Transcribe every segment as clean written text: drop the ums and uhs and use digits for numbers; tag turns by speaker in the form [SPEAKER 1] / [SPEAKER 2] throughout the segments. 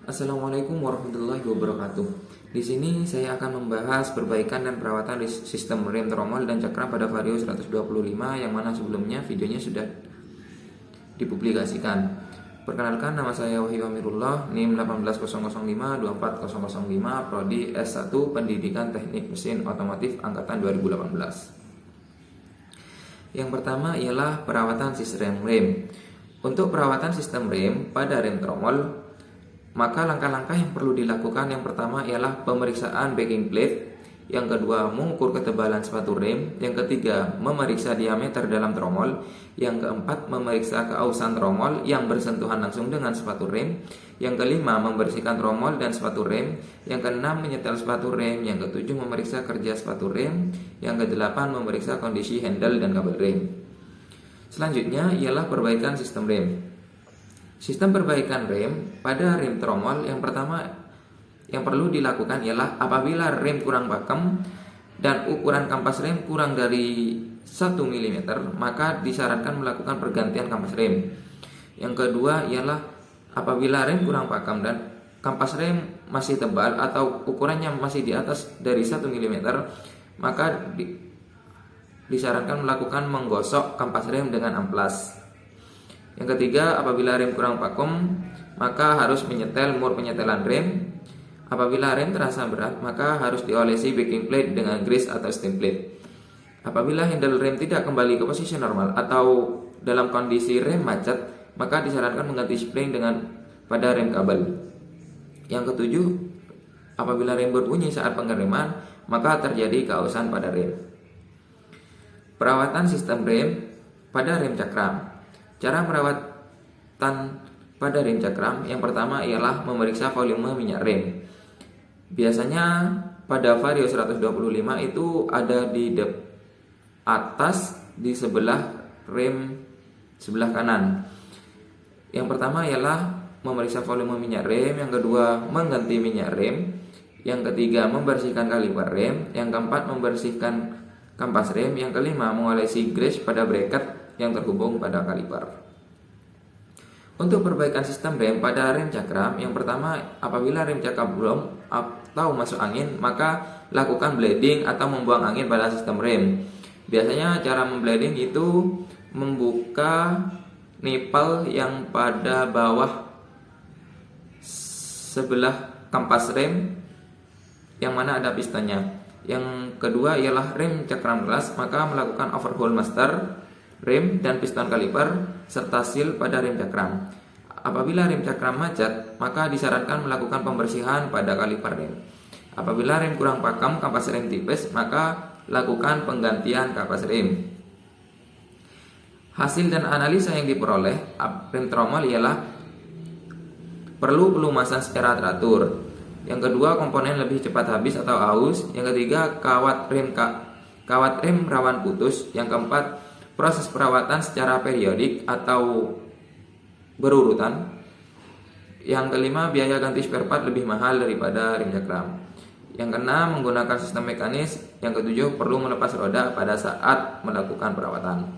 [SPEAKER 1] Assalamualaikum warahmatullahi wabarakatuh. Di sini saya akan membahas perbaikan dan perawatan sistem rem tromol dan cakram pada Vario 125 yang mana sebelumnya videonya sudah dipublikasikan. Perkenalkan, nama saya Wahyu Amirullah, NIM 18005-24005, Prodi S1 Pendidikan Teknik Mesin Otomotif Angkatan 2018. Yang pertama ialah perawatan sistem rem. Untuk perawatan sistem rem pada rem tromol, maka langkah-langkah yang perlu dilakukan yang pertama ialah pemeriksaan backing plate, yang kedua mengukur ketebalan sepatu rem, yang ketiga memeriksa diameter dalam tromol, yang keempat memeriksa keausan tromol yang bersentuhan langsung dengan sepatu rem, yang kelima membersihkan tromol dan sepatu rem, yang keenam menyetel sepatu rem, yang ketujuh memeriksa kerja sepatu rem, yang kedelapan memeriksa kondisi handle dan kabel rem. Selanjutnya ialah perbaikan sistem rem. Sistem perbaikan rem pada rem tromol yang pertama yang perlu dilakukan ialah apabila rem kurang pakem dan ukuran kampas rem kurang dari 1 mm, maka disarankan melakukan pergantian kampas rem. Yang kedua ialah apabila rem kurang pakem dan kampas rem masih tebal atau ukurannya masih di atas dari 1 mm, maka disarankan melakukan menggosok kampas rem dengan amplas. Yang ketiga, apabila rem kurang pakem, maka harus menyetel mur penyetelan rem. Apabila rem terasa berat, maka harus diolesi backing plate dengan grease atau steam plate. Apabila handle rem tidak kembali ke posisi normal atau dalam kondisi rem macet, maka disarankan mengganti spring pada rem kabel. Yang ketujuh, apabila rem berbunyi saat pengereman, maka terjadi keausan pada rem. Perawatan sistem rem pada rem cakram. Cara perawatan pada rem cakram yang pertama ialah memeriksa volume minyak rem. Biasanya pada Vario 125 itu ada di atas di sebelah rem sebelah kanan. Yang pertama ialah memeriksa volume minyak rem, yang kedua mengganti minyak rem, yang ketiga membersihkan kaliper rem, yang keempat membersihkan kampas rem, yang kelima mengolesi grease pada bracket yang terhubung pada kaliper. Untuk perbaikan sistem rem pada rem cakram, yang pertama apabila rem cakram belum atau masuk angin, maka lakukan bleeding atau membuang angin pada sistem rem. Biasanya cara membleeding itu membuka nipel yang pada bawah sebelah kampas rem yang mana ada pistonnya. Yang kedua ialah rem cakram kelas, maka melakukan overhaul master rem dan piston kaliper serta seal pada rem cakram. Apabila rem cakram macet, maka disarankan melakukan pembersihan pada kaliper rem. Apabila rem kurang pakem, kampas rem tipis, maka lakukan penggantian kampas rem. Hasil dan analisa yang diperoleh rem tromol ialah perlu pelumasan secara teratur. Yang kedua, komponen lebih cepat habis atau aus. Yang ketiga, kawat rem rawan putus. Yang keempat, proses perawatan secara periodik atau berurutan. Yang kelima, biaya ganti spare part lebih mahal daripada rem cakram. Yang keenam, menggunakan sistem mekanis. Yang ketujuh, perlu melepas roda pada saat melakukan perawatan.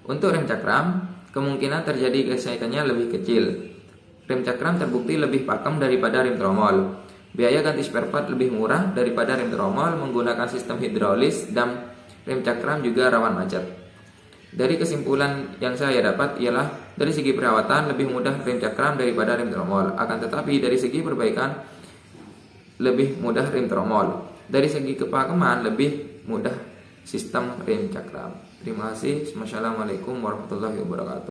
[SPEAKER 1] Untuk rem cakram, kemungkinan terjadi gesekannya lebih kecil. Rem cakram terbukti lebih pakem daripada rem tromol. Biaya ganti spare part lebih murah daripada rem tromol menggunakan sistem hidrolis, dan rem cakram juga rawan macet. Dari kesimpulan yang saya dapat ialah dari segi perawatan lebih mudah rem cakram daripada rem tromol. Akan tetapi dari segi perbaikan lebih mudah rem tromol. Dari segi kepakeman lebih mudah sistem rem cakram. Terima kasih. Wassalamualaikum warahmatullahi wabarakatuh.